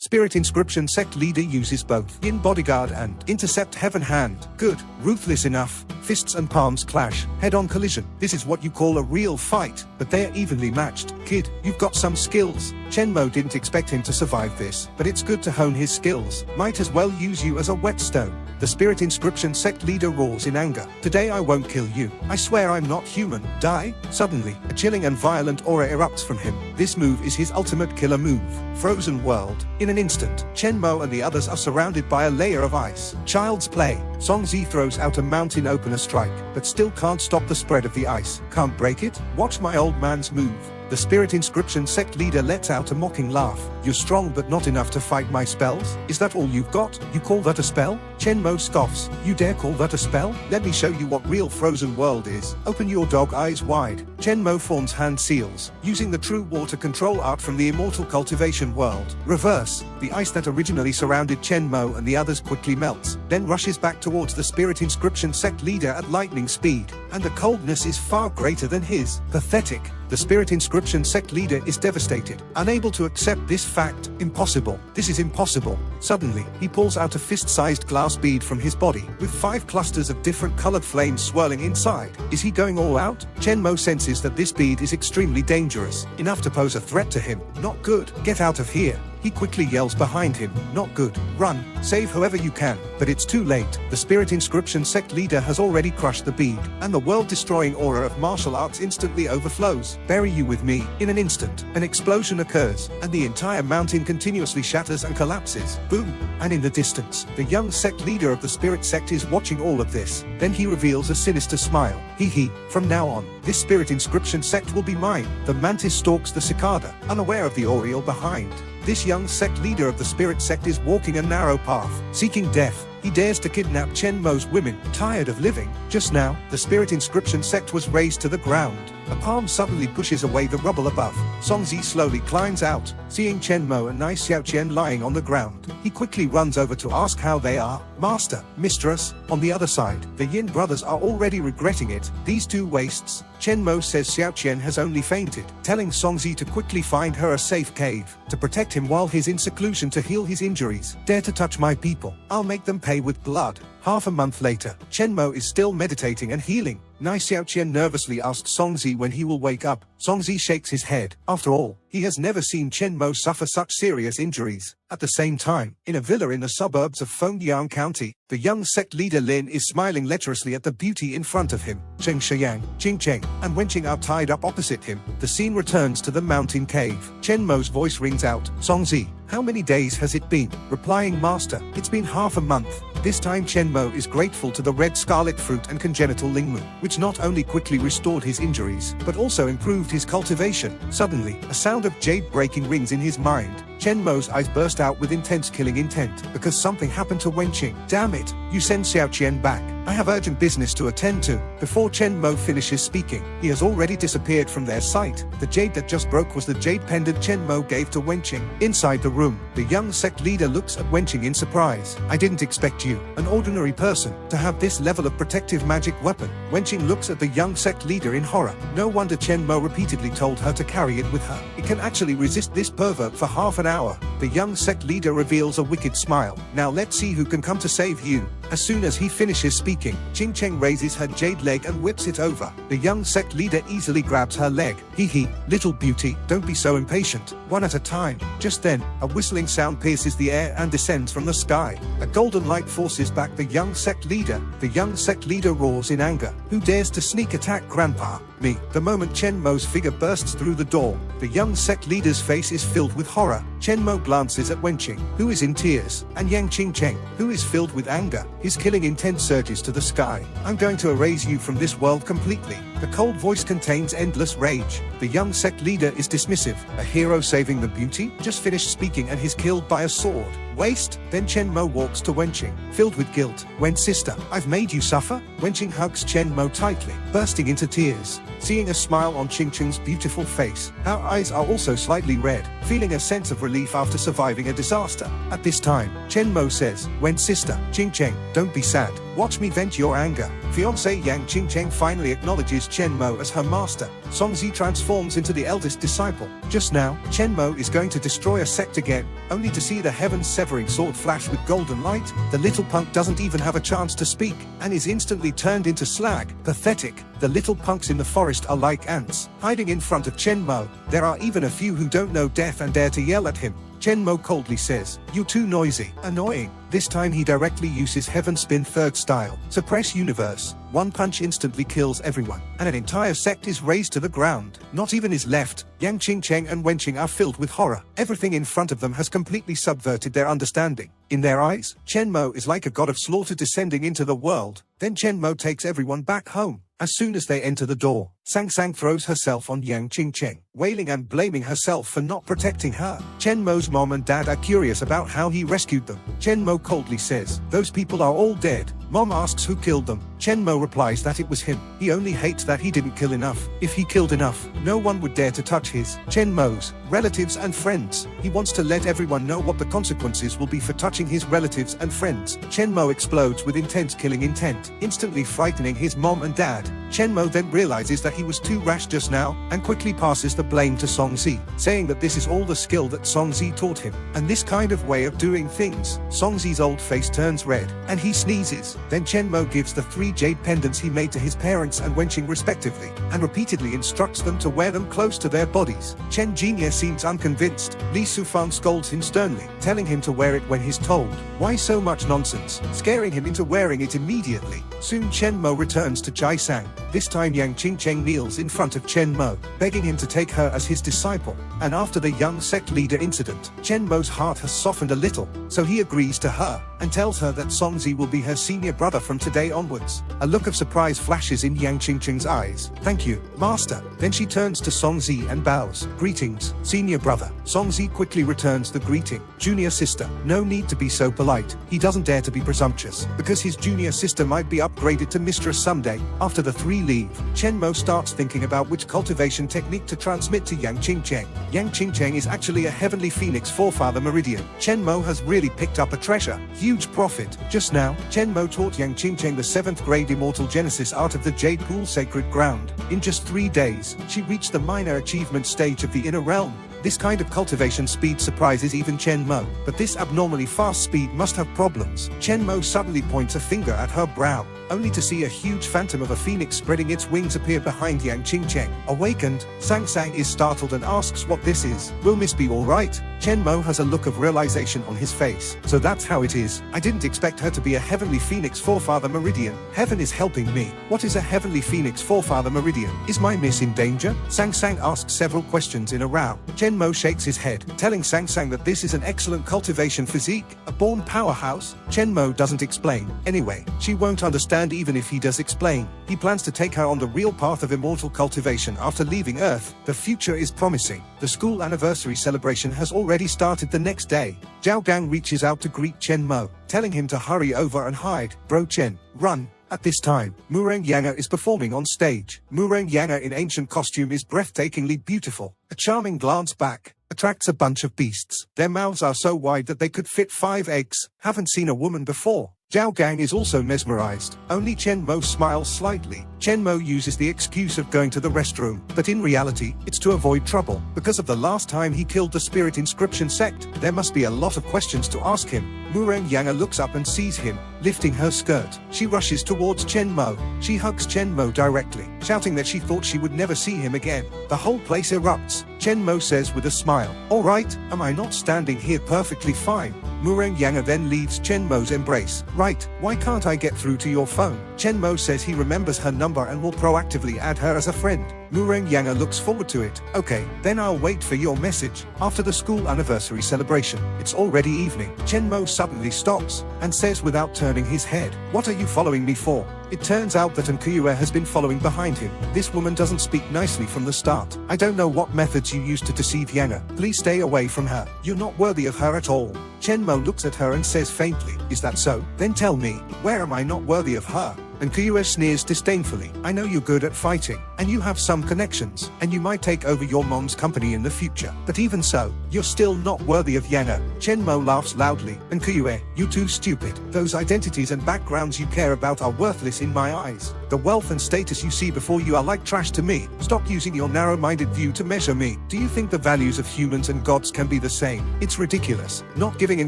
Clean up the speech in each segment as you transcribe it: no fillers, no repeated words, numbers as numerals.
Spirit Inscription Sect leader uses both Yin Bodyguard and Intercept Heaven Hand. Good. Ruthless enough. Fists and palms clash. Head-on collision. This is what you call a real fight, but they're evenly matched. Kid, you've got some skills. Shenmue didn't expect him to survive this, but it's good to hone his skills. Might as well use you as a whetstone. The Spirit Inscription Sect leader roars in anger. Today I won't kill you. I swear I'm not human. Die? Suddenly, a chilling and violent aura erupts from him. This move is his ultimate killer move. Frozen world. In an instant, Shenmue and the others are surrounded by a layer of ice. Child's play. Songzi throws out a mountain opener strike, but still can't stop the spread of the ice. Can't break it? Watch my old man's move. The Spirit Inscription Sect leader lets out a mocking laugh. You're strong but not enough to fight my spells? Is that all you've got? You call that a spell? Shenmue scoffs. You dare call that a spell? Let me show you what real frozen world is. Open your dog eyes wide. Shenmue forms hand seals, using the true water control art from the immortal Cultivation world. Reverse. The ice that originally surrounded Shenmue and the others quickly melts, then rushes back towards the Spirit Inscription Sect leader at lightning speed. And the coldness is far greater than his. Pathetic. The Spirit Inscription Sect leader is devastated, unable to accept this fact. Impossible. This is impossible. Suddenly, he pulls out a fist-sized glass bead from his body, with 5 clusters of different colored flames swirling inside. Is he going all out? Shenmue senses that this bead is extremely dangerous, enough to pose a threat to him. Not good. Get out of here. He quickly yells behind him. Not good. Run. Save whoever you can. But it's too late. The Spirit Inscription Sect leader has already crushed the bead, and the world-destroying aura of martial arts instantly overflows. Bury you with me. In an instant, an explosion occurs, and the entire mountain continuously shatters and collapses. Boom. And in the distance, the young sect leader of the Spirit Sect is watching all of this. Then he reveals a sinister smile. Hee hee. From now on, this Spirit Inscription Sect will be mine. The mantis stalks the cicada, unaware of the oriole behind. This young sect leader of the Spirit Sect is walking a narrow path, seeking death. He dares to kidnap Shenmue's women, tired of living. Just now, the Spirit Inscription Sect was razed to the ground. A palm suddenly pushes away the rubble above. Songzi slowly climbs out, seeing Shenmue and Xianxia lying on the ground. He quickly runs over to ask how they are. Master, mistress. On the other side, the Yin brothers are already regretting it. These two wastes. Shenmue says Xianxia has only fainted, telling Songzi to quickly find her a safe cave, to protect him while he's in seclusion to heal his injuries. Dare to touch my people, I'll make them pay with blood. Half a month later, Shenmue is still meditating and healing. Xianxia nervously asks Songzi when he will wake up. Songzi shakes his head. After all, he has never seen Shenmue suffer such serious injuries. At the same time, in a villa in the suburbs of Fengyang County, the young sect leader Lin is smiling lecherously at the beauty in front of him. Xianxia, Qingcheng, and Wenqing are tied up opposite him. The scene returns to the mountain cave. Shenmue's voice rings out. Songzi, how many days has it been? Replying master, it's been half a month. This time Shenmue is grateful to the red scarlet fruit and congenital lingmu, which not only quickly restored his injuries, but also improved his cultivation. Suddenly, a sound of jade breaking rings in his mind. Shenmue's eyes burst out with intense killing intent, because something happened to Wenqing. Damn it, you send Xiaoqian back. I have urgent business to attend to. Before Shenmue finishes speaking, he has already disappeared from their sight. The jade that just broke was the jade pendant Shenmue gave to Wenqing. Inside the room, the young sect leader looks at Wenqing in surprise. I didn't expect you, an ordinary person, to have this level of protective magic weapon. Wenqing looks at the young sect leader in horror. No wonder Shenmue repeatedly told her to carry it with her. It can actually resist this pervert for half an hour. The young sect leader reveals a wicked smile. Now let's see who can come to save you. As soon as he finishes speaking, Qingcheng raises her jade leg and whips it over. The young sect leader easily grabs her leg. Hee hee, little beauty, don't be so impatient. One at a time. Just then, a whistling sound pierces the air and descends from the sky. A golden light forces back the young sect leader. The young sect leader roars in anger. Who dares to sneak attack Grandpa? Me. The moment Shenmue's figure bursts through the door, the young sect leader's face is filled with horror. Shenmue glances at Wenqing, who is in tears, and Yang Qingcheng, who is filled with anger. His killing intent surges to the sky. I'm going to erase you from this world completely. The cold voice contains endless rage. The young sect leader is dismissive. A hero saving the beauty? Just finished speaking and he's killed by a sword. Waste? Then Shenmue walks to Wenqing, filled with guilt. Wen sister, I've made you suffer? Wenqing hugs Shenmue tightly, bursting into tears. Seeing a smile on Qingcheng's beautiful face, her eyes are also slightly red, feeling a sense of relief after surviving a disaster. At this time, Shenmue says, Wen sister, Qingcheng, don't be sad. Watch me vent your anger. Fiancé Yang Qingcheng finally acknowledges Chen Mo as her master. Songzi transforms into the eldest disciple. Just now, Chen Mo is going to destroy a sect again, only to see the heaven-severing sword flash with golden light. The little punk doesn't even have a chance to speak, and is instantly turned into slag. Pathetic. The little punks in the forest are like ants, hiding in front of Chen Mo. There are even a few who don't know death and dare to yell at him. Chen Mo coldly says, "You're too noisy." Annoying. This time he directly uses Heaven Spin third style. Suppress universe. One punch instantly kills everyone, and an entire sect is razed to the ground. Not even is left. Yang Qingcheng and Wenqing are filled with horror. Everything in front of them has completely subverted their understanding. In their eyes, Chen Mo is like a god of slaughter descending into the world. Then Chen Mo takes everyone back home. As soon as they enter the door, Xianxia throws herself on Yang Qingcheng, wailing and blaming herself for not protecting her. Chen Mo's mom and dad are curious about how he rescued them. Chen Mo coldly says, "Those people are all dead." Mom asks who killed them. Chen Mo replies that it was him. He only hates that he didn't kill enough. If he killed enough, no one would dare to touch his, Chen Mo's, relatives and friends. He wants to let everyone know what the consequences will be for touching his relatives and friends. Chen Mo explodes with intense killing intent, instantly frightening his mom and dad. Chen Mo then realizes that he was too rash just now, and quickly passes the blame to Songzi, saying that this is all the skill that Songzi taught him, and this kind of way of doing things. Songzi's old face turns red, and he sneezes. Then Chen Mo gives the 3 jade pendants he made to his parents and Wenqing respectively, and repeatedly instructs them to wear them close to their bodies. Chen Jingye seems unconvinced. Li Sufang scolds him sternly, telling him to wear it when he's told. Why so much nonsense? Scaring him into wearing it immediately. Soon Chen Mo returns to Jiasang. This time Yang Qingcheng kneels in front of Chen Mo, begging him to take her as his disciple. And after the young sect leader incident, Chen Mo's heart has softened a little, so he agrees to her, and tells her that Songzi will be her senior brother from today onwards. A look of surprise flashes in Yang Qingcheng's eyes. "Thank you, master." Then she turns to Songzi and bows. "Greetings, senior brother." Songzi quickly returns the greeting. "Junior sister." No need to be so polite. He doesn't dare to be presumptuous, because his junior sister might be upgraded to mistress someday. After the 3 leave, Chen Mo starts thinking about which cultivation technique to transmit to Yang Qingcheng. Yang Qingcheng is actually a heavenly phoenix forefather meridian. Chen Mo has really picked up a treasure. Huge profit. Just now, Chen Mo taught Yang Qingcheng the 7th grade immortal genesis art of the Jade Pool Sacred Ground. In just 3 days, she reached the minor achievement stage of the inner realm. This kind of cultivation speed surprises even Chen Mo, but this abnormally fast speed must have problems. Chen Mo suddenly points a finger at her brow, only to see a huge phantom of a phoenix spreading its wings appear behind Yang Qingcheng. Awakened, Xianxia is startled and asks what this is. Will Miss be alright? Chen Mo has a look of realization on his face. So that's how it is. I didn't expect her to be a heavenly phoenix forefather meridian. Heaven is helping me. What is a heavenly phoenix forefather meridian? Is my miss in danger? Xianxia asks several questions in a row. Chen Mo shakes his head, telling Xianxia that this is an excellent cultivation physique, a born powerhouse. Chen Mo doesn't explain. Anyway, she won't understand even if he does explain. He plans to take her on the real path of immortal cultivation after leaving Earth. The future is promising. The school anniversary celebration has already started the next day. Zhao Gang reaches out to greet Chen Mo, telling him to hurry over and hide. Bro Chen, run. At this time, Mureng Yanga is performing on stage. Mureng Yanga in ancient costume is breathtakingly beautiful. A charming glance back attracts a bunch of beasts. Their mouths are so wide that they could fit 5 eggs. Haven't seen a woman before. Zhao Gang is also mesmerized. Only Chen Mo smiles slightly. Chen Mo uses the excuse of going to the restroom, but in reality, it's to avoid trouble. Because of the last time he killed the Spirit Inscription sect, there must be a lot of questions to ask him. Mureng Yanga looks up and sees him, lifting her skirt. She rushes towards Chen Mo. She hugs Chen Mo directly, shouting that she thought she would never see him again. The whole place erupts. Chen Mo says with a smile, "Alright, am I not standing here perfectly fine?" Mureng Yanga then leaves Chen Mo's embrace. "Right, why can't I get through to your phone?" Chen Mo says he remembers her number and will proactively add her as a friend. Mureng Yanga looks forward to it. "Okay, then I'll wait for your message." After the school anniversary celebration, it's already evening. Chen Mo suddenly stops, and says without turning his head, "What are you following me for?" It turns out that Nkuyue has been following behind him. This woman doesn't speak nicely from the start. "I don't know what methods you used to deceive Yanga. Please stay away from her. You're not worthy of her at all." Chen Mo looks at her and says faintly, "Is that so? Then tell me, where am I not worthy of her?" And Nkuyue sneers disdainfully. "I know you're good at fighting, and you have some connections, and you might take over your mom's company in the future. But even so, you're still not worthy of Yana. Chenmo laughs loudly, and Kuyue, you too stupid. Those identities and backgrounds you care about are worthless in my eyes. The wealth and status you see before you are like trash to me. Stop using your narrow-minded view to measure me. Do you think the values of humans and gods can be the same? It's ridiculous. Not giving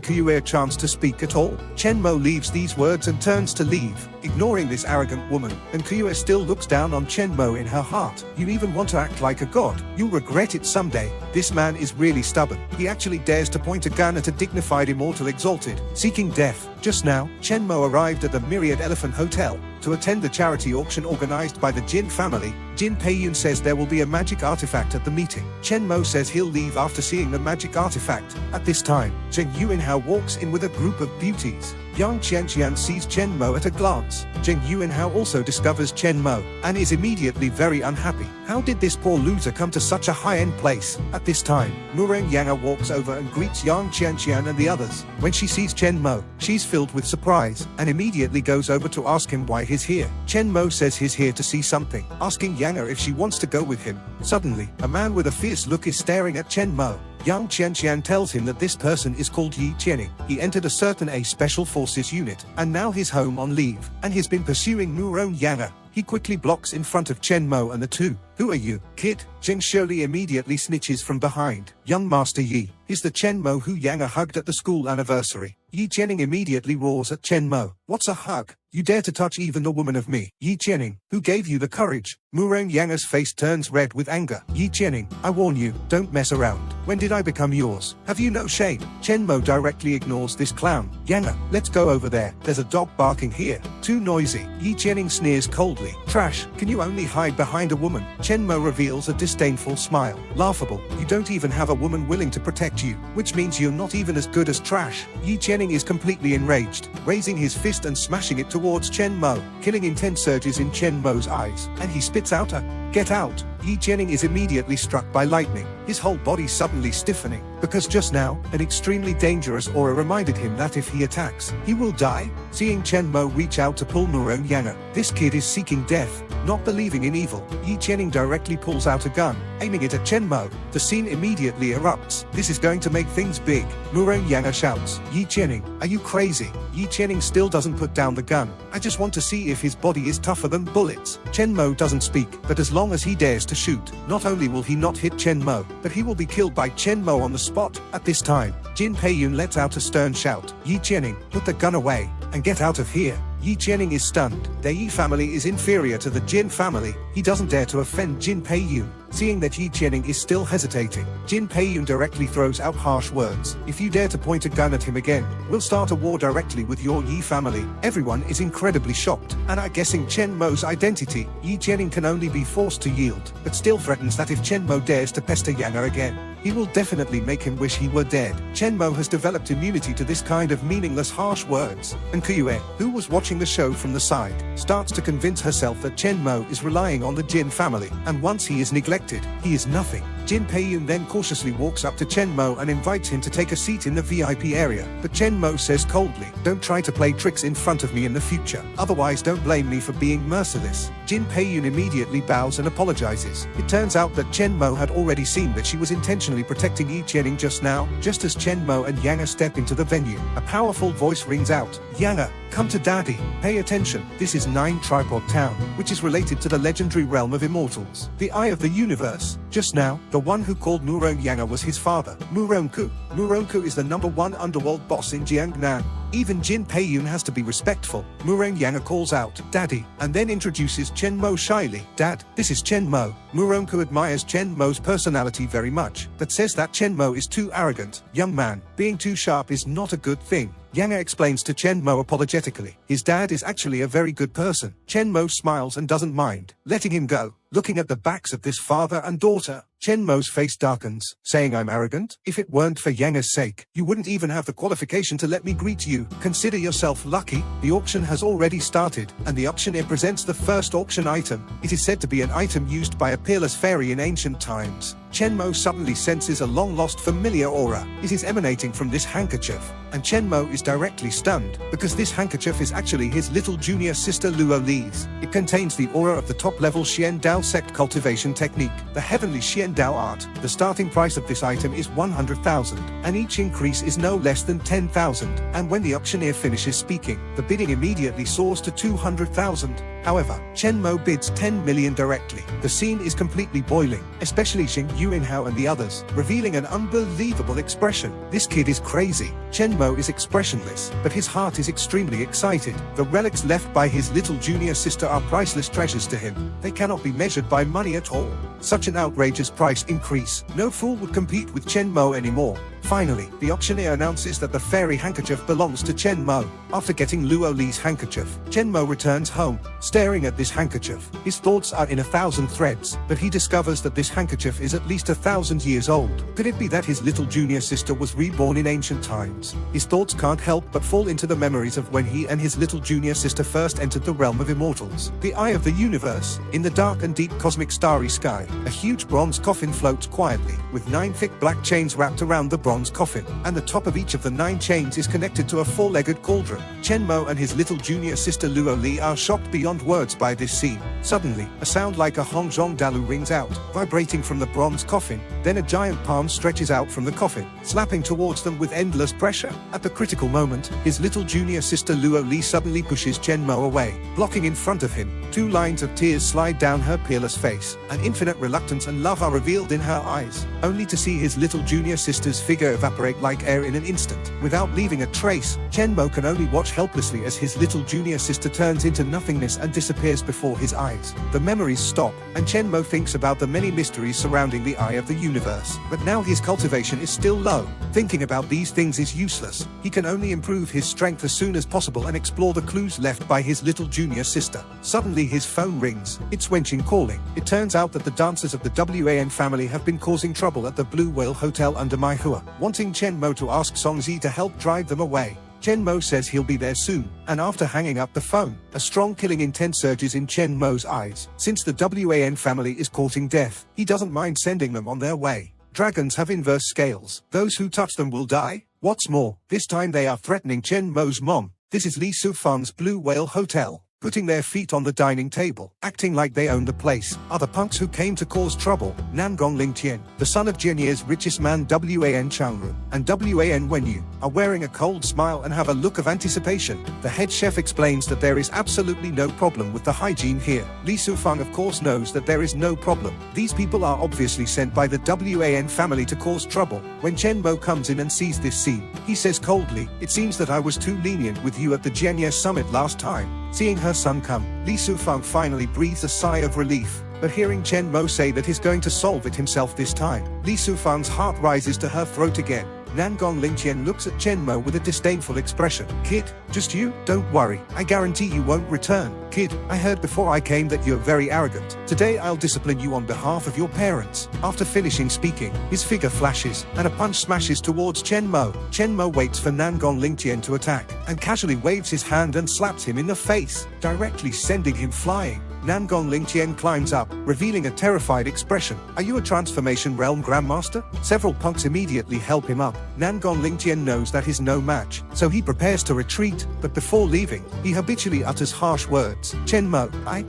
Kuyue a chance to speak at all. Chenmo leaves these words and turns to leave, ignoring this arrogant woman, and Kuyue still looks down on Chenmo in her heart. You even want to act like a god. You'll regret it someday. This man is really stubborn. He actually dares to point a gun at a dignified immortal exalted, seeking death. Just now, Chenmo arrived at the Myriad Elephant Hotel to attend the charity auction organized by the Jin family. Jin Peiyun says there will be a magic artifact at the meeting. Chenmo says he'll leave after seeing the magic artifact. At this time, Zheng Yuanhao walks in with a group of beauties. Young Xianxia sees Chenmo at a glance. Zheng Yuanhao also discovers Chenmo, and is immediately very unhappy. How did this poor loser come to such a high-end place? At this time, Murong Yanga walks over and greets Yang Xianxian and the others. When she sees Chenmo, she's filled with surprise, and immediately goes over to ask him why he's here. Chenmo says he's here to see something, asking Yanga if she wants to go with him. Suddenly, a man with a fierce look is staring at Chenmo. Yang Xianxian tells him that this person is called Yi Qianing. He entered a certain A Special Forces unit, and now he's home on leave, and he's been pursuing Murong Yanga. He quickly blocks in front of Chenmo and the two. Who are you, kid? Zheng Shirley immediately snitches from behind. Young Master Yi is the Chenmo who Yanga hugged at the school anniversary. Yi Qianing immediately roars at Chenmo. What's a hug? You dare to touch even a woman of me? Yi Qianing, who gave you the courage? Murong Yanga's face turns red with anger. Yi Qianing, I warn you, don't mess around. When did I become yours? Have you no shame? Chenmo directly ignores this clown. Yanga, let's go over there. There's a dog barking here. Too noisy. Yi Qianing sneers coldly. Trash, can you only hide behind a woman? Chenmo reveals a disdainful smile. Laughable, you don't even have a woman willing to protect you, which means you're not even as good as trash. Yi Qianing is completely enraged, raising his fist and smashing it towards Chenmo, killing intense surges in Chenmo's eyes, and he spits out a "Get out!" Yi Qianing is immediately struck by lightning, his whole body suddenly stiffening, because just now, an extremely dangerous aura reminded him that if he attacks, he will die. Seeing Chenmo reach out to pull Murong Yanga, this kid is seeking death, not believing in evil. Yi Qianing directly pulls out a gun, aiming it at Chenmo. The scene immediately erupts. This is going to make things big. Murong Yanga shouts, Yi Qianing, are you crazy? Yi Qianing still doesn't put down the gun. I just want to see if his body is tougher than bullets. Chenmo doesn't speak, but as long as he dares to shoot, not only will he not hit Chenmo, but he will be killed by Chenmo on the spot. At this time, Jin Peiyun lets out a stern shout. Yi Qianing, put the gun away, and get out of here. Yi Qianing is stunned. The Yi family is inferior to the Jin family. He doesn't dare to offend Jin Peiyun. Seeing that Yi Qianing is still hesitating, Jin Peiyun directly throws out harsh words. If you dare to point a gun at him again, we'll start a war directly with your Yi family. Everyone is incredibly shocked, and are guessing Chenmo's identity. Yi Qianing can only be forced to yield, but still threatens that if Chenmo dares to pester Yanga again, he will definitely make him wish he were dead. Chenmo has developed immunity to this kind of meaningless harsh words, and Kuyue, who was watching the show from the side, starts to convince herself that Chenmo is relying on the Jin family, and once he is neglected, he is nothing. Jin Peiyun then cautiously walks up to Chenmo and invites him to take a seat in the VIP area, but Chenmo says coldly, don't try to play tricks in front of me in the future, otherwise don't blame me for being merciless. Jin Peiyun immediately bows and apologizes. It turns out that Chenmo had already seen that she was intentionally protecting Yi Qianing just now. Just as Chenmo and Yanga step into the venue, a powerful voice rings out, Yanga, come to daddy. Pay attention, this is Nine Tripod Town, which is related to the legendary realm of immortals, the Eye of the Universe. Just now, the one who called Murong Yanga was his father, Murongku. Murongku is the #1 underworld boss in Jiangnan. Even Jin Peiyun has to be respectful. Murong Yanga calls out, Daddy, and then introduces Chenmo shyly. Dad, this is Chenmo. Murongku admires Chenmo's personality very much, but says that Chenmo is too arrogant. Young man, being too sharp is not a good thing. Yanga explains to Chenmo apologetically. His dad is actually a very good person. Chenmo smiles and doesn't mind, letting him go. Looking at the backs of this father and daughter, Chen Mo's face darkens, saying I'm arrogant? If it weren't for Yang's sake, you wouldn't even have the qualification to let me greet you. Consider yourself lucky. The auction has already started, and the auctioneer presents the first auction item. It is said to be an item used by a peerless fairy in ancient times. Chen Mo suddenly senses a long-lost familiar aura. It is emanating from this handkerchief, and Chen Mo is directly stunned, because this handkerchief is actually his little junior sister Luo Li's. It contains the aura of the top-level Xian Dao sect cultivation technique, the heavenly Xian Dao art. The starting price of this item is 100,000, and each increase is no less than 10,000, and when the auctioneer finishes speaking, the bidding immediately soars to 200,000. However, Chen Mo bids 10 million directly. The scene is completely boiling, especially Xing Yuanhao and the others, revealing an unbelievable expression. This kid is crazy. Chen Mo is expressionless, but his heart is extremely excited. The relics left by his little junior sister are priceless treasures to him. They cannot be measured by money at all. Such an outrageous price increase. No fool would compete with Chen Mo anymore. Finally, the auctioneer announces that the fairy handkerchief belongs to Chen Mo. After getting Luo Li's handkerchief, Chen Mo returns home, staring at this handkerchief. His thoughts are in 1,000 threads, but he discovers that this handkerchief is at least 1,000 years old. Could it be that his little junior sister was reborn in ancient times? His thoughts can't help but fall into the memories of when he and his little junior sister first entered the realm of immortals, the eye of the universe. In the dark and deep cosmic starry sky, a huge bronze coffin floats quietly, with 9 thick black chains wrapped around the bronze coffin, and the top of each of the 9 chains is connected to a 4-legged cauldron. Chen Mo and his little junior sister Luo Li are shocked beyond words by this scene. Suddenly, a sound like a Hongzhong Dalu rings out, vibrating from the bronze coffin. Then a giant palm stretches out from the coffin, slapping towards them with endless pressure. At the critical moment, his little junior sister Luo Li suddenly pushes Chen Mo away, blocking in front of him. 2 lines of tears slide down her peerless face, and infinite reluctance and love are revealed in her eyes, only to see his little junior sister's figure evaporate like air in an instant. Without leaving a trace, Chen Mo can only watch helplessly as his little junior sister turns into nothingness and disappears before his eyes. The memories stop, and Chen Mo thinks about the many mysteries surrounding the eye of the universe. But now his cultivation is still low. Thinking about these things is useless. He can only improve his strength as soon as possible and explore the clues left by his little junior sister. Suddenly his phone rings. It's Wenqing calling. It turns out that the dancers of the WAN family have been causing trouble at the Blue Whale Hotel under Maihua, wanting Chen Mo to ask Songzi to help drive them away. Chen Mo says he'll be there soon, and after hanging up the phone, a strong killing intent surges in Chen Mo's eyes. Since the WAN family is courting death, he doesn't mind sending them on their way. Dragons have inverse scales. Those who touch them will die. What's more, this time they are threatening Chen Mo's mom. This is Li Sufang's Blue Whale Hotel. Putting their feet on the dining table, acting like they own the place, are the punks who came to cause trouble. Nangong Lingtian, the son of Jianye's richest man WAN Changru, and WAN Wenyu, are wearing a cold smile and have a look of anticipation. The head chef explains that there is absolutely no problem with the hygiene here. Li Sufang of course knows that there is no problem. These people are obviously sent by the WAN family to cause trouble. When Chen Mo comes in and sees this scene, he says coldly, "It seems that I was too lenient with you at the Jianye summit last time." Seeing her son come, Li Sufang finally breathes a sigh of relief. But hearing Chen Mo say that he's going to solve it himself this time, Li Sufang's heart rises to her throat again. Nangong Lingtian looks at Chen Mo with a disdainful expression. "Kid, just you? Don't worry, I guarantee you won't return. Kid, I heard before I came that you're very arrogant. Today I'll discipline you on behalf of your parents." After finishing speaking, his figure flashes, and a punch smashes towards Chen Mo. Chen Mo waits for Nangong Lingtian to attack, and casually waves his hand and slaps him in the face, directly sending him flying. Nangong Lingtian climbs up, revealing a terrified expression. "Are you a Transformation Realm Grandmaster?" Several punks immediately help him up. Nangong Lingtian knows that he's no match, so he prepares to retreat, but before leaving, he habitually utters harsh words. "Chen Mo,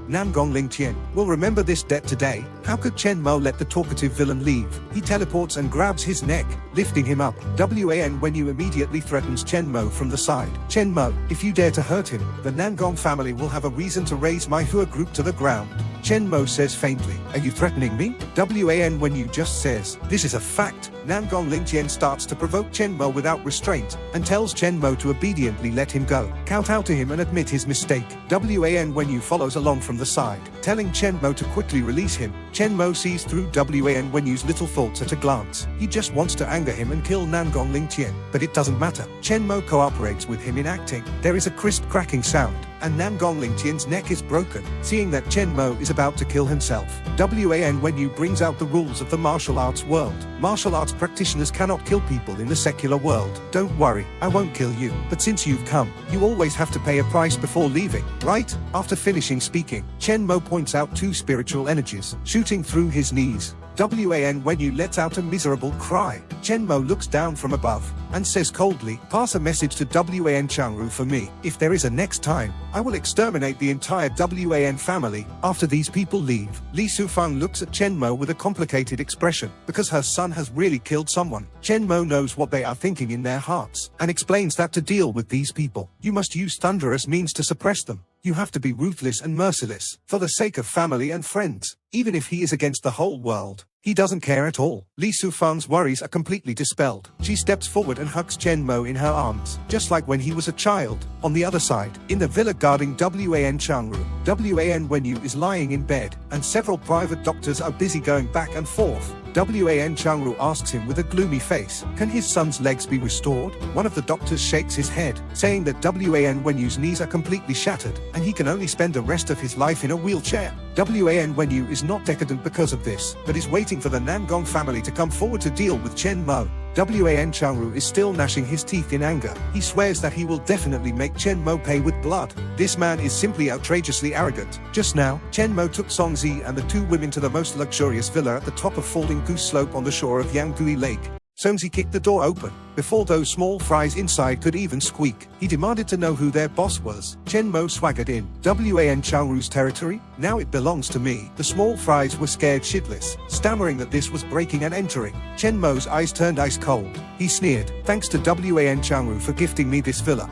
Nangong Lingtian, will remember this debt today." How could Chen Mo let the talkative villain leave? He teleports and grabs his neck, lifting him up. WAN Wenyu immediately threatens Chen Mo from the side. "Chen Mo, if you dare to hurt him, the Nangong family will have a reason to raise my Hua group to the ground." Chen Mo says faintly, "Are you threatening me?" WAN Wenyu just says, "This is a fact." Nangong Lingtian starts to provoke Chen Mo without restraint, and tells Chen Mo to obediently let him go, kowtow to him and admit his mistake. WAN Wenyu follows along from the side, telling Chen Mo to quickly release him. Chen Mo sees through WAN Wenyu's little faults at a glance. He just wants to anger him and kill Nangong Lingtian, but it doesn't matter. Chen Mo cooperates with him in acting. There is a crisp cracking sound, and Nangong Lingtian's neck is broken. Seeing that Chen Mo is about to kill himself, Wan Wenyu brings out the rules of the martial arts world. Martial arts practitioners cannot kill people in the secular world. Don't worry, I won't kill you, but since you've come, you always have to pay a price before leaving, right? After finishing speaking, Chen Mo points out two spiritual energies, shooting through his knees. Wan Wenyu lets out a miserable cry. Chen Mo looks down from above and says coldly, pass a message to Wan Changru for me. If there is a next time, I will exterminate the entire Wan family. After these people leave, Li Sufeng looks at Chen Mo with a complicated expression, because her son has really killed someone. Chen Mo knows what they are thinking in their hearts, and explains that to deal with these people, you must use thunderous means to suppress them. You have to be ruthless and merciless, for the sake of family and friends. Even if he is against the whole world, he doesn't care at all. Li Sufeng's worries are completely dispelled. She steps forward and hugs Chen Mo in her arms, just like when he was a child. On the other side, in the villa guarding Wan Changru, Wan Wenyu is lying in bed, and several private doctors are busy going back and forth. Wan Changru asks him with a gloomy face, can his son's legs be restored? One of the doctors shakes his head, saying that Wan Wenyu's knees are completely shattered, and he can only spend the rest of his life in a wheelchair. Wan Wenyu is not decadent because of this, but is waiting for the Nangong family to come forward to deal with Chen Mo. Wan Changru is still gnashing his teeth in anger. He swears that he will definitely make Chen Mo pay with blood. This man is simply outrageously arrogant. Just now, Chen Mo took Song Zi and the two women to the most luxurious villa at the top of Falling Goose Slope on the shore of Yanggui Lake. Songzi kicked the door open, before those small fries inside could even squeak. He demanded to know who their boss was. Chen Mo swaggered in. Wan Changru's territory? Now it belongs to me. The small fries were scared shitless, stammering that this was breaking and entering. Chen Mo's eyes turned ice cold. He sneered, thanks to Wan Changru for gifting me this villa.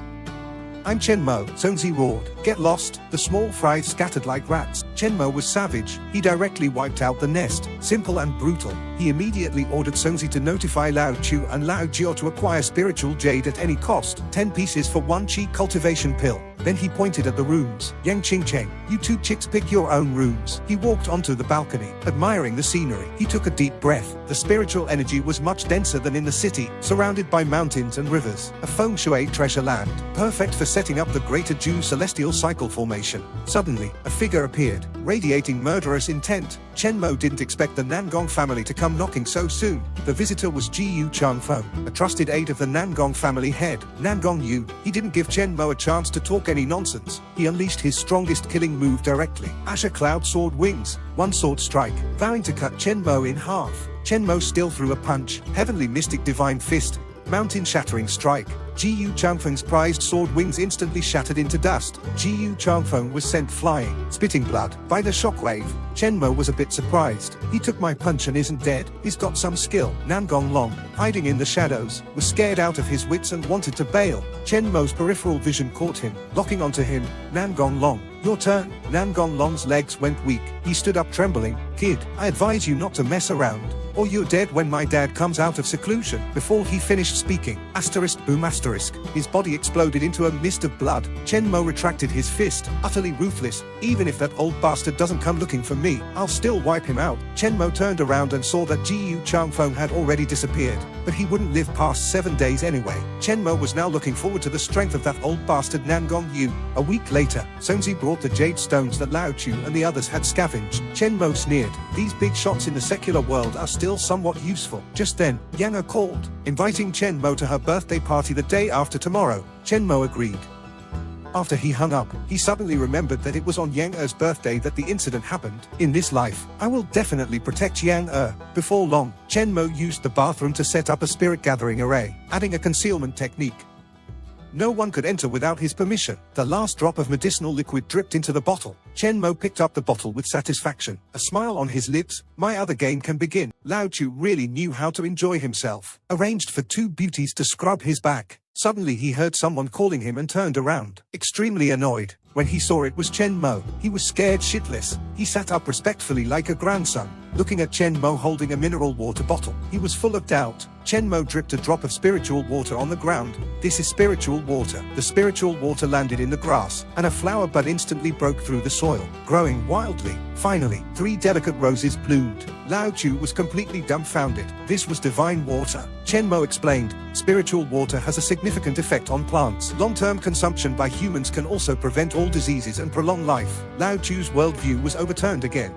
I'm Chen Mo, Songzi roared. Get lost. The small fries scattered like rats. Chen Mo was savage. He directly wiped out the nest. Simple and brutal. He immediately ordered Songzi to notify Lao Chu and Lao Jiao to acquire spiritual jade at any cost. 10 pieces for one chi cultivation pill. Then he pointed at the rooms. Yang Qingcheng, you two chicks pick your own rooms. He walked onto the balcony, admiring the scenery. He took a deep breath. The spiritual energy was much denser than in the city, surrounded by mountains and rivers. A feng shui treasure land, perfect for setting up the Greater Ju celestial cycle formation. Suddenly, a figure appeared, radiating murderous intent. Chen Mo didn't expect the Nangong family to come knocking so soon. The visitor was Ji Yu Changfeng, a trusted aide of the Nangong family head, Nangong Yu. He didn't give Chen Mo a chance to talk any nonsense. He unleashed his strongest killing move directly. Asher Cloud Sword Wings. One sword strike, vowing to cut Chen Mo in half. Chen Mo still threw a punch. Heavenly Mystic Divine Fist. Mountain Shattering Strike. Ji Yu Changfeng's prized sword wings instantly shattered into dust. Ji Yu Changfeng was sent flying, spitting blood, by the shockwave. Chen Mo was a bit surprised. He took my punch and isn't dead. He's got some skill. Nangong Long, hiding in the shadows, was scared out of his wits and wanted to bail. Chen Mo's peripheral vision caught him, locking onto him. Nangong Long, your turn. Nangong Long's legs went weak. He stood up trembling. Kid, I advise you not to mess around, or you're dead when my dad comes out of seclusion. Before he finished speaking, asterisk boom asterisk, his body exploded into a mist of blood. Chen Mo retracted his fist, utterly ruthless. Even if that old bastard doesn't come looking for me, I'll still wipe him out. Chen Mo turned around and saw that Ji Yu Changfeng had already disappeared, but he wouldn't live past 7 days anyway. Chen Mo was now looking forward to the strength of that old bastard Nangong Yu. A week later, Songzi brought the jade stones that Lao Chu and the others had scavenged. Chen Mo sneered, these big shots in the secular world are still somewhat useful. Just then, Yang Er called, inviting Chen Mo to her birthday party the day after tomorrow. Chen Mo agreed. After he hung up, he suddenly remembered that it was on Yang Er's birthday that the incident happened. In this life, I will definitely protect Yang Er. Before long, Chen Mo used the bathroom to set up a spirit gathering array, adding a concealment technique. No one could enter without his permission. The last drop of medicinal liquid dripped into the bottle. Chen Mo picked up the bottle with satisfaction, a smile on his lips. My other game can begin. Lao Chu really knew how to enjoy himself. Arranged for two beauties to scrub his back. Suddenly he heard someone calling him and turned around, extremely annoyed. When he saw it was Chen Mo, he was scared shitless. He sat up respectfully like a grandson, looking at Chen Mo holding a mineral water bottle. He was full of doubt. Chen Mo dripped a drop of spiritual water on the ground. This is spiritual water. The spiritual water landed in the grass, and a flower bud instantly broke through the soil, growing wildly. Finally, 3 delicate roses bloomed. Lao Chu was completely dumbfounded. This was divine water. Chen Mo explained, spiritual water has a significant effect on plants. Long-term consumption by humans can also prevent all diseases and prolong life. Lao Chu's worldview was overturned again.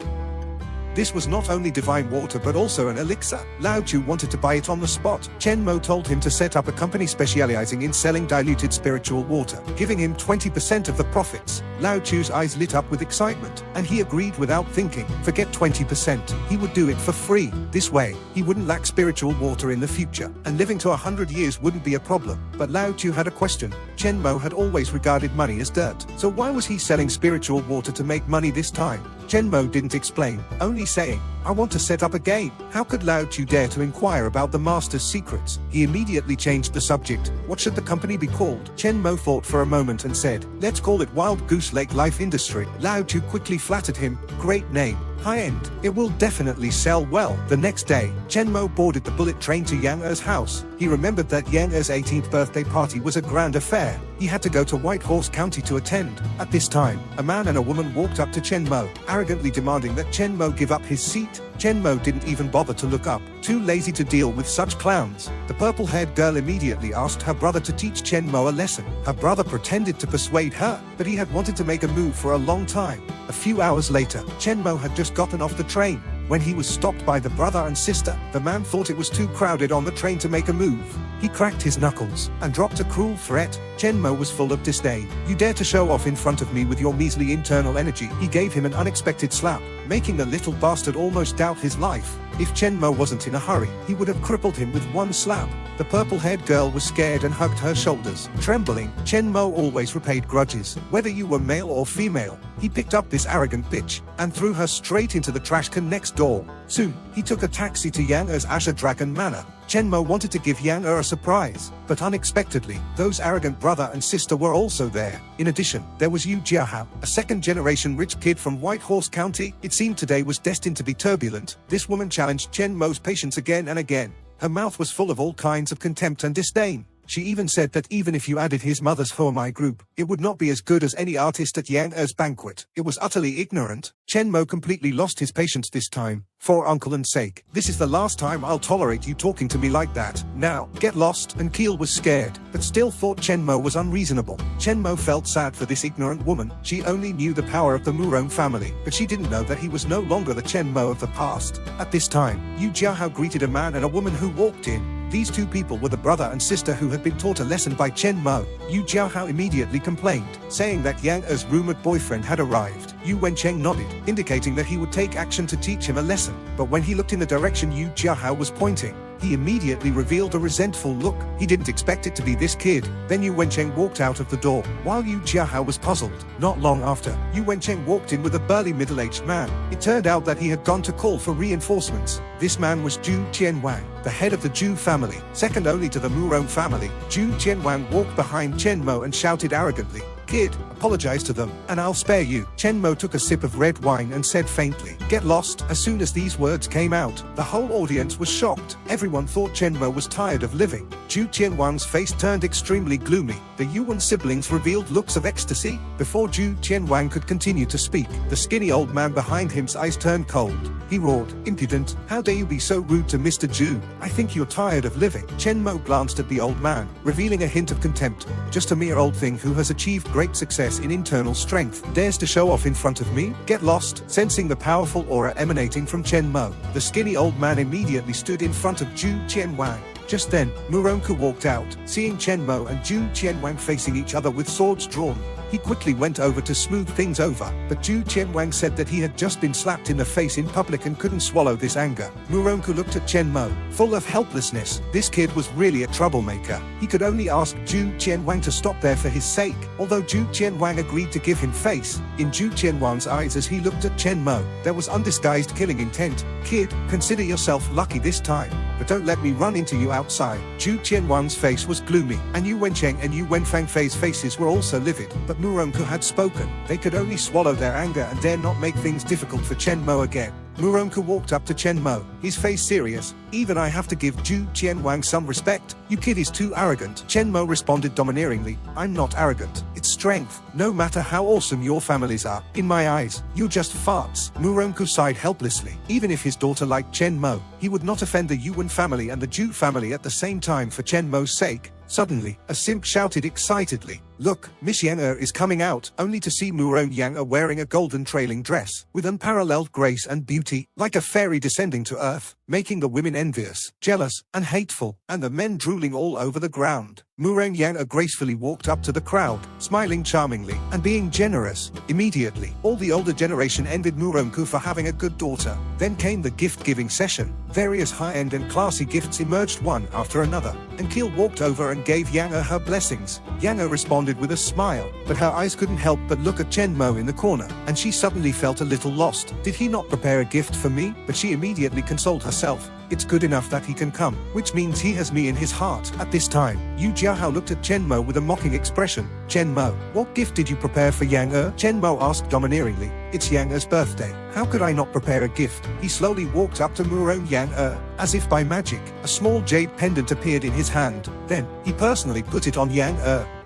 This was not only divine water but also an elixir. Lao Chu wanted to buy it on the spot. Chen Mo told him to set up a company specializing in selling diluted spiritual water, giving him 20% of the profits. Lao Chu's eyes lit up with excitement, and he agreed without thinking. Forget 20%, he would do it for free. This way, he wouldn't lack spiritual water in the future, and living to 100 years wouldn't be a problem. But Lao Chu had a question. Chen Mo had always regarded money as dirt, so why was he selling spiritual water to make money this time? Chen Mo didn't explain, only saying, I want to set up a game. How could Lao Chu dare to inquire about the master's secrets? He immediately changed the subject. What should the company be called? Chen Mo thought for a moment and said, let's call it Wild Goose Lake Life Industry. Lao Chu quickly flattered him, great name. High-end. It will definitely sell well. The next day, Chen Mo boarded the bullet train to Xianxia's house. He remembered that Xianxia's 18th birthday party was a grand affair. He had to go to Whitehorse County to attend. At this time, a man and a woman walked up to Chen Mo, arrogantly demanding that Chen Mo give up his seat. Chen Mo didn't even bother to look up, too lazy to deal with such clowns. The purple-haired girl immediately asked her brother to teach Chen Mo a lesson. Her brother pretended to persuade her, but he had wanted to make a move for a long time. A few hours later, Chen Mo had just gotten off the train. When he was stopped by the brother and sister, the man thought it was too crowded on the train to make a move. He cracked his knuckles and dropped a cruel threat. Chen Mo was full of disdain. You dare to show off in front of me with your measly internal energy. He gave him an unexpected slap, making the little bastard almost doubt his life. If Chen Mo wasn't in a hurry, he would have crippled him with one slap. The purple-haired girl was scared and hugged her shoulders, trembling. Chen Mo always repaid grudges, whether you were male or female. He picked up this arrogant bitch and threw her straight into the trash can next door. Soon, he took a taxi to Xianxia's Asher Dragon Manor. Chen Mo wanted to give Xianxia a surprise, but unexpectedly, those arrogant brother and sister were also there. In addition, there was Yu Jiahao, a second-generation rich kid from Whitehorse County. It seemed today was destined to be turbulent. This woman challenged Chen Mo's patience again and again. Her mouth was full of all kinds of contempt and disdain. She even said that even if you added his mother's Homai group, it would not be as good as any artist at Xianxia's banquet. It was utterly ignorant. Chen Mo completely lost his patience this time. For uncle and sake, this is the last time I'll tolerate you talking to me like that. Now, get lost. And Keel was scared, but still thought Chen Mo was unreasonable. Chen Mo felt sad for this ignorant woman. She only knew the power of the Murong family, but she didn't know that he was no longer the Chen Mo of the past. At this time, Yu Jiahao greeted a man and a woman who walked in. These two people were the brother and sister who had been taught a lesson by Chen Mo. Yu Jiahao immediately complained, saying that Xianxia's rumored boyfriend had arrived. Yu Wencheng nodded, indicating that he would take action to teach him a lesson. But when he looked in the direction Yu Jiahao was pointing, he immediately revealed a resentful look. He didn't expect it to be this kid. Then Yu Wencheng walked out of the door, while Yu Jiahao was puzzled. Not long after, Yu Wencheng walked in with a burly middle-aged man. It turned out that he had gone to call for reinforcements. This man was Zhu Qianwang, the head of the Zhu family, second only to the Murong family. Zhu Qianwang walked behind Chen Mo and shouted arrogantly, "Kid, apologize to them, and I'll spare you." Chen Mo took a sip of red wine and said faintly, "Get lost." As soon as these words came out, the whole audience was shocked. Everyone thought Chen Mo was tired of living. Zhu Qianwang's face turned extremely gloomy. The Yuan siblings revealed looks of ecstasy. Before Zhu Qianwang could continue to speak, the skinny old man behind him's eyes turned cold. He roared, "Impudent, how dare you be so rude to Mr. Zhu? I think you're tired of living." Chen Mo glanced at the old man, revealing a hint of contempt. Just a mere old thing who has achieved great success in internal strength dares to show off in front of me? Get lost. Sensing the powerful aura emanating from Chen Mo, the skinny old man immediately stood in front of Zhu Qianwang. Just then, Muronku walked out, seeing Chen Mo and Zhu Qianwang facing each other with swords drawn. He quickly went over to smooth things over, but Zhu Qianwang said that he had just been slapped in the face in public and couldn't swallow this anger. Muronku looked at Chen Mo, full of helplessness. This kid was really a troublemaker. He could only ask Zhu Qianwang to stop there for his sake, although Zhu Qianwang agreed to give him face. In Zhu Qianwang's eyes as he looked at Chen Mo, there was undisguised killing intent. "Kid, consider yourself lucky this time, but don't let me run into you outside." Zhu Qianwang's face was gloomy, and Yu Wencheng and Yu Wenfangfei's faces were also livid, but Muronku had spoken. They could only swallow their anger and dare not make things difficult for Chen Mo again. Muronku walked up to Chen Mo, his face serious. Even I have to give Zhu Qianwang some respect. You kid is too arrogant. Chen Mo responded domineeringly. I'm not arrogant. It's strength. No matter how awesome your families are, in my eyes, you're just farts. Muronku sighed helplessly. Even if his daughter liked Chen Mo, he would not offend the Yuan family and the Zhu family at the same time for Chen Mo's sake. Suddenly, a simp shouted excitedly, "Look, Miss Yang is coming out," only to see Murong Yang wearing a golden trailing dress, with unparalleled grace and beauty, like a fairy descending to earth, making the women envious, jealous, and hateful, and the men drooling all over the ground. Murong Yang gracefully walked up to the crowd, smiling charmingly, and being generous. Immediately, all the older generation envied Murongku for having a good daughter. Then came the gift-giving session. Various high-end and classy gifts emerged one after another, and Keel walked over and gave Yang her blessings. Yang responded with a smile, but her eyes couldn't help but look at Chen Mo in the corner, and she suddenly felt a little lost. Did he not prepare a gift for me? But she immediately consoled herself. It's good enough that he can come, which means he has me in his heart. At this time, Yu Jiahao looked at Chen Mo with a mocking expression. Chen Mo, what gift did you prepare for Yang? Chen Mo asked domineeringly. It's Yang birthday. How could I not prepare a gift? He slowly walked up to Murong Yang as if by magic. A small jade pendant appeared in his hand. Then, he personally put it on Yang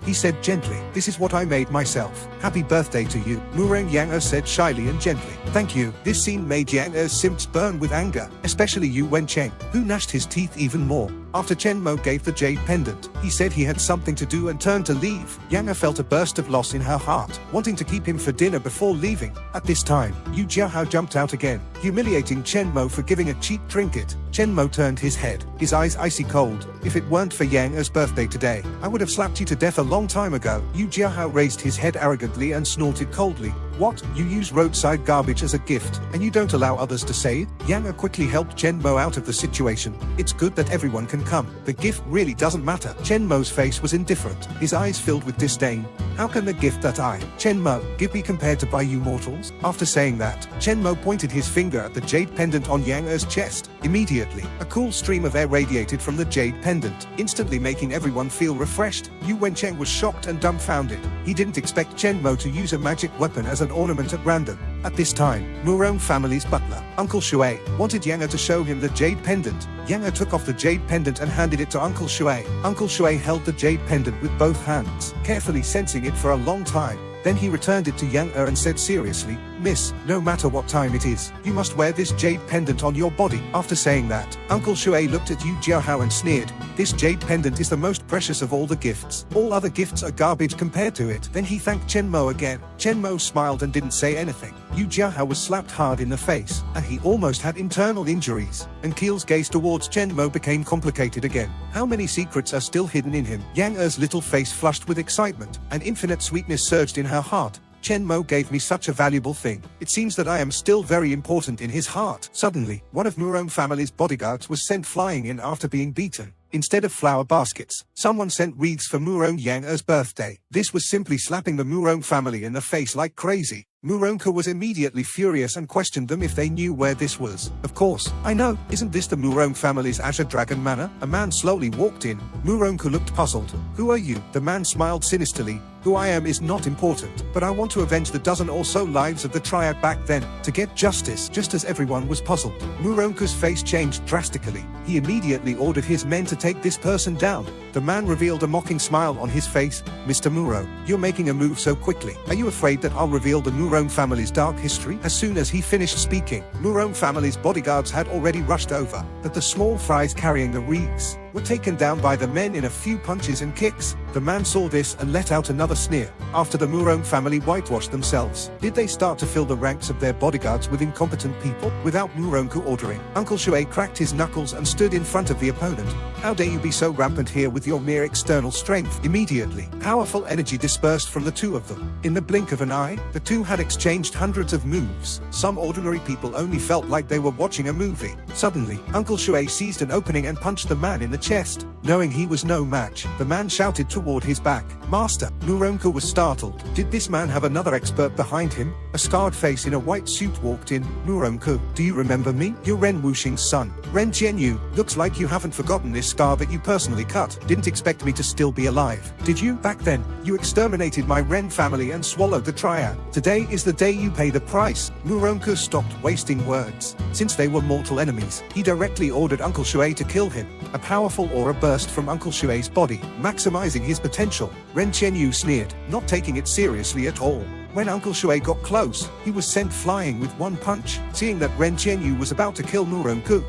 He said gently, "This is what I made myself. Happy birthday to you." Murong Yang said shyly and gently, "Thank you." This scene made Yang simps burn with anger, especially Yu Wencheng, who gnashed his teeth even more. After Chen Mo gave the jade pendant, he said he had something to do and turned to leave. Yang felt a burst of loss in her heart, wanting to keep him for dinner before leaving. At this time, Yu Jiahao jumped out again, humiliating Chen Mo for giving a cheap trinket. Chen Mo turned his head, his eyes icy cold. "If it weren't for Yang's birthday today, I would have slapped you to death a long time ago." Yu Jiahao raised his head arrogantly and snorted coldly. "What? You use roadside garbage as a gift, and you don't allow others to say it?" Yang quickly helped Chen Mo out of the situation. "It's good that everyone can come. The gift really doesn't matter." Chen Mo's face was indifferent, his eyes filled with disdain. "How can the gift that I, Chen Mo, give be compared to by you mortals?" After saying that, Chen Mo pointed his finger at the jade pendant on Yang's chest. Immediately, a cool stream of air radiated from the jade pendant, instantly making everyone feel refreshed. Yu Wencheng was shocked and dumbfounded. He didn't expect Chen Mo to use a magic weapon as an ornament at random. At this time, Murong family's butler, Uncle Shui, wanted Yang to show him the jade pendant. Yang took off the jade pendant and handed it to Uncle Shui. Uncle Shui held the jade pendant with both hands, carefully sensing it for a long time. Then he returned it to Yang and said seriously, "Miss, no matter what time it is, you must wear this jade pendant on your body." After saying that, Uncle Shui looked at Yu Jiahao and sneered, "This jade pendant is the most precious of all the gifts. All other gifts are garbage compared to it." Then he thanked Chen Mo again. Chen Mo smiled and didn't say anything. Yu Jiahao was slapped hard in the face, and he almost had internal injuries. And Keel's gaze towards Chen Mo became complicated again. How many secrets are still hidden in him? Yang little face flushed with excitement, and infinite sweetness surged in her heart. Chen Mo gave me such a valuable thing. It seems that I am still very important in his heart. Suddenly, one of Murong family's bodyguards was sent flying in after being beaten. Instead of flower baskets, someone sent wreaths for Murong Yang's birthday. This was simply slapping the Murong family in the face like crazy. Murongka was immediately furious and questioned them if they knew where this was. "Of course, I know. Isn't this the Murong family's Azure Dragon Manor?" A man slowly walked in. Murongka looked puzzled. "Who are you?" The man smiled sinisterly. "Who I am is not important, but I want to avenge the dozen or so lives of the triad back then, to get justice." Just as everyone was puzzled, Murongka's face changed drastically. He immediately ordered his men to take this person down. The man revealed a mocking smile on his face. "Mr. Muro, you're making a move so quickly. Are you afraid that I'll reveal the Murong family's dark history?" As soon as he finished speaking, Murong family's bodyguards had already rushed over, but the small fries carrying the wreaths were taken down by the men in a few punches and kicks. The man saw this and let out another sneer. After the Murong family whitewashed themselves, did they start to fill the ranks of their bodyguards with incompetent people? Without Murongku ordering, Uncle Shui cracked his knuckles and stood in front of the opponent. "How dare you be so rampant here with your mere external strength?" Immediately, powerful energy dispersed from the two of them. In the blink of an eye, the two had exchanged hundreds of moves. Some ordinary people only felt like they were watching a movie. Suddenly, Uncle Shui seized an opening and punched the man in the chest. Knowing he was no match, the man shouted toward his back. Master. Muronka was startled. Did this man have another expert behind him? A scarred face in a white suit walked in. Muronka, do you remember me? You're Ren Wuxing's son. Ren Jianyu, looks like you haven't forgotten this scar that you personally cut. Didn't expect me to still be alive, did you? Back then, you exterminated my Ren family and swallowed the triad. Today is the day you pay the price. Muronka stopped wasting words. Since they were mortal enemies, he directly ordered Uncle Shui to kill him. A powerful aura burst from Uncle Shui's body, maximizing his potential. Ren Qianyu sneered, not taking it seriously at all. When Uncle Shui got close, he was sent flying with one punch. Seeing that Ren Qianyu was about to kill Muronku,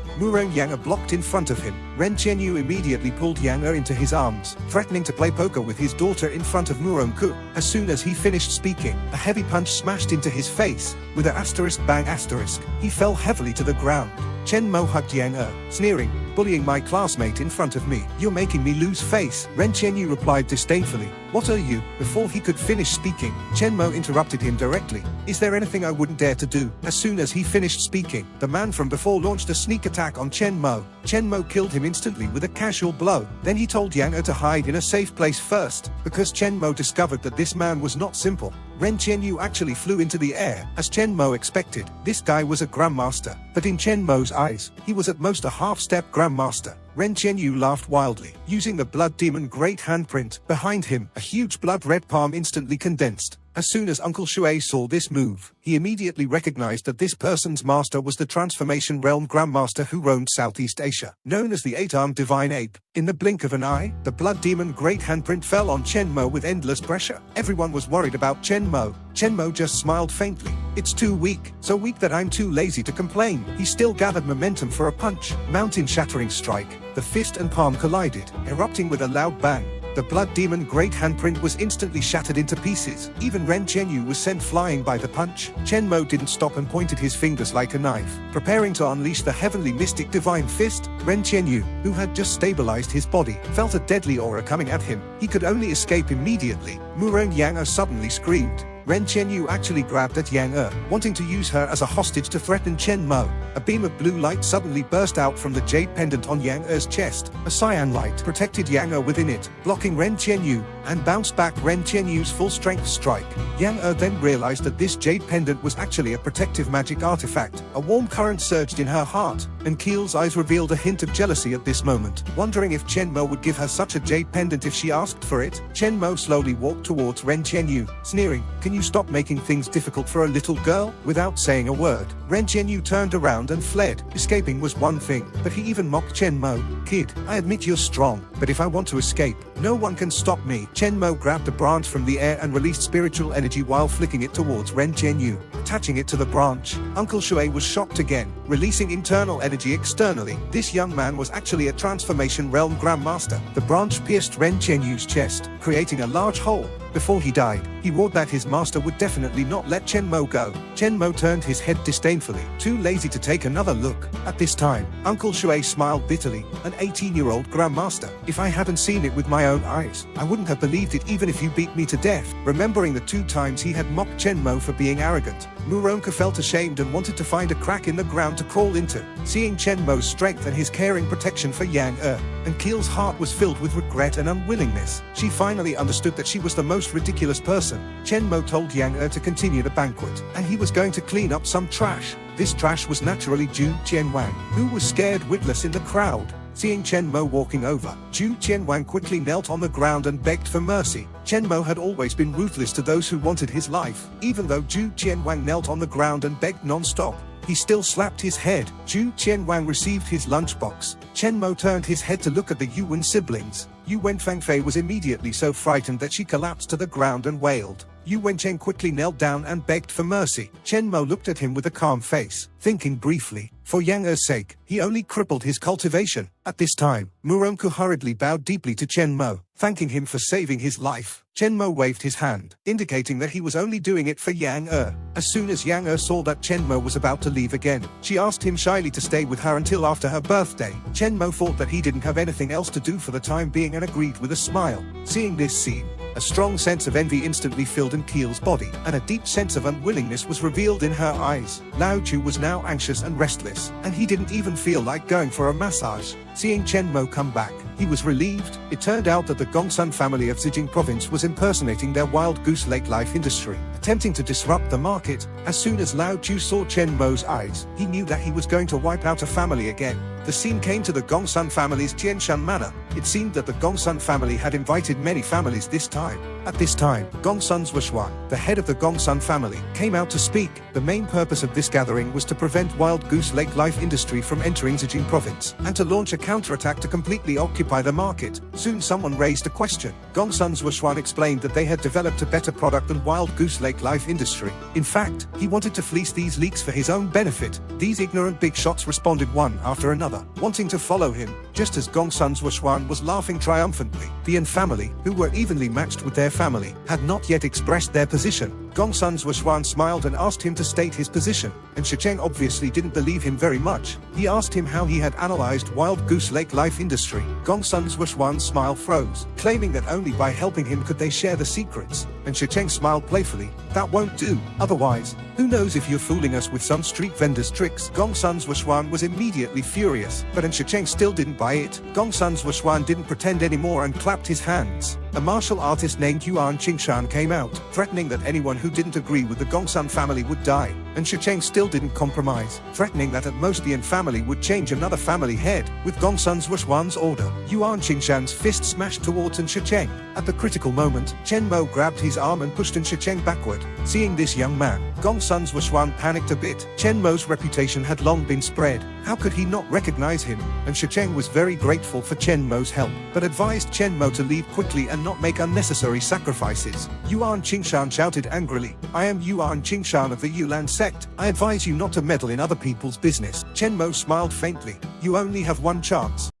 Yang blocked in front of him. Ren Qianyu immediately pulled Yang into his arms, threatening to play poker with his daughter in front of Muronku. As soon as he finished speaking, a heavy punch smashed into his face. With a bang asterisk, he fell heavily to the ground. Chen Mo hugged Yang, sneering, bullying my classmate in front of me. You're making me lose face. Ren Qianyu replied disdainfully. What are you? Before he could finish speaking, Chen Mo interrupted him directly. Is there anything I wouldn't dare to do? As soon as he finished speaking, the man from before launched a sneak attack on Chen Mo. Chen Mo killed him instantly with a casual blow. Then he told Yang to hide in a safe place first, because Chen Mo discovered that this man was not simple. Ren Qianyu actually flew into the air, as Chen Mo expected. This guy was a grandmaster, but in Chen Mo's eyes, he was at most a half-step grandmaster. Ren Qianyu laughed wildly, using the blood demon great handprint. Behind him, a huge blood-red palm instantly condensed. As soon as Uncle Shui saw this move, he immediately recognized that this person's master was the Transformation Realm Grandmaster who roamed Southeast Asia, known as the Eight-Armed Divine Ape. In the blink of an eye, the blood demon great handprint fell on Chen Mo with endless pressure. Everyone was worried about Chen Mo. Chen Mo just smiled faintly. It's too weak, so weak that I'm too lazy to complain. He still gathered momentum for a punch. Mountain-shattering strike. The fist and palm collided, erupting with a loud bang. The blood demon great handprint was instantly shattered into pieces. Even Ren Qianyu was sent flying by the punch. Chen Mo didn't stop and pointed his fingers like a knife, preparing to unleash the heavenly mystic divine fist. Ren Qianyu, who had just stabilized his body, felt a deadly aura coming at him. He could only escape immediately. Yang suddenly screamed. Ren Qianyu actually grabbed at Yang, wanting to use her as a hostage to threaten Chen Mo. A beam of blue light suddenly burst out from the jade pendant on Yang's chest. A cyan light protected Yang within it, blocking Ren Qianyu, and bounced back Ren Qianyu's full-strength strike. Yang then realized that this jade pendant was actually a protective magic artifact. A warm current surged in her heart, and Keel's eyes revealed a hint of jealousy at this moment. Wondering if Chen Mo would give her such a jade pendant if she asked for it, Chen Mo slowly walked towards Ren Qianyu, sneering, "Can you stop making things difficult for a little girl?" Without saying a word, Ren Qianyu turned around and fled. Escaping was one thing, but he even mocked Chen Mo. "Kid, I admit you're strong, but if I want to escape, no one can stop me." Chen Mo grabbed a branch from the air and released spiritual energy while flicking it towards Ren Qianyu, attaching it to the branch. Uncle Shui was shocked again, releasing internal energy externally. This young man was actually a Transformation Realm Grandmaster. The branch pierced Ren Qianyu's chest, creating a large hole. Before he died, he roared that his master would definitely not let Chen Mo go. Chen Mo turned his head disdainfully, too lazy to take another look. At this time, Uncle Shui smiled bitterly. An 18-year-old grandmaster. If I hadn't seen it with my own eyes, I wouldn't have believed it even if you beat me to death. Remembering the 2 times he had mocked Chen Mo for being arrogant, Muronka felt ashamed and wanted to find a crack in the ground to crawl into. Seeing Chen Mo's strength and his caring protection for Yang, and Keel's heart was filled with regret and unwillingness. She finally understood that she was the most ridiculous person. Chen Mo told Yang to continue the banquet, and he was going to clean up some trash. This trash was naturally Zhu Qianwang, who was scared witless in the crowd. Seeing Chen Mo walking over, Zhu Qianwang quickly knelt on the ground and begged for mercy. Chen Mo had always been ruthless to those who wanted his life. Even though Zhu Qianwang knelt on the ground and begged non-stop, he still slapped his head. Zhu Qianwang received his lunchbox. Chen Mo turned his head to look at the Yuwen siblings. Yu Wenfangfei was immediately so frightened that she collapsed to the ground and wailed. Yu Wencheng quickly knelt down and begged for mercy. Chen Mo looked at him with a calm face, thinking briefly. For Yang's sake, he only crippled his cultivation. At this time, Muronku hurriedly bowed deeply to Chen Mo, thanking him for saving his life. Chen Mo waved his hand, indicating that he was only doing it for Yang. As soon as Yang saw that Chen Mo was about to leave again, she asked him shyly to stay with her until after her birthday. Chen Mo thought that he didn't have anything else to do for the time being and agreed with a smile. Seeing this scene, a strong sense of envy instantly filled in Keel's body, and a deep sense of unwillingness was revealed in her eyes. Lao Chu was now anxious and restless, and he didn't even feel like going for a massage. Seeing Chen Mo come back, He was relieved. It turned out that the Gongsun family of Zijing province was impersonating their wild goose lake life industry, attempting to disrupt the market. As soon as Lao Chu saw Chen Mo's eyes, he knew that he was going to wipe out a family again. The scene came to the Gongsun family's Tianshan manor. It seemed that the Gongsun family had invited many families this time. At this time, Gongsun's Wuxia, the head of the Gongsun family, came out to speak. The main purpose of this gathering was to prevent wild goose lake life industry from entering Zijing province, and to launch a counterattack to completely occupy the market. Soon someone raised a question. Gongsun's Wuxia explained that they had developed a better product than wild goose lake life industry. In fact, he wanted to fleece these leaks for his own benefit. These ignorant big shots responded one after another, wanting to follow him. Just as Gongsun's Wuxia was laughing triumphantly, the Yan family, who were evenly matched with their family, had not yet expressed their position. Gongsun's Wuxia smiled and asked him to state his position, and Xianxia obviously didn't believe him very much. He asked him how he had analyzed wild goose lake life industry. Gongsun's Wuxia's smile froze, claiming that only by helping him could they share the secrets, and Xianxia smiled playfully. That won't do. Otherwise, who knows if you're fooling us with some street vendor's tricks. Gongsun's Wuxia was immediately furious, but Xianxia still didn't buy it. Gongsun's Wuxia didn't pretend anymore and clapped his hands. A martial artist named Yuan Qingshan came out, threatening that anyone who didn't agree with the Gongsun family would die, and Xianxia still didn't compromise, threatening that at most the Yan family would change another family head. With Gongsun's Wuxia's order, Yuan Qingshan's fist smashed towards Xianxia. At the critical moment, Chen Mo grabbed his arm and pushed Xianxia backward. Seeing this young man, Gongsun's Wuxia panicked a bit. Chen Mo's reputation had long been spread. How could he not recognize him? And Xianxia was very grateful for Chen Mo's help, but advised Chen Mo to leave quickly and not make unnecessary sacrifices. Yuan Qingshan shouted angrily, "I am Yuan Qingshan of the Yulan sect. I advise you not to meddle in other people's business." Chen Mo smiled faintly. "You only have one chance.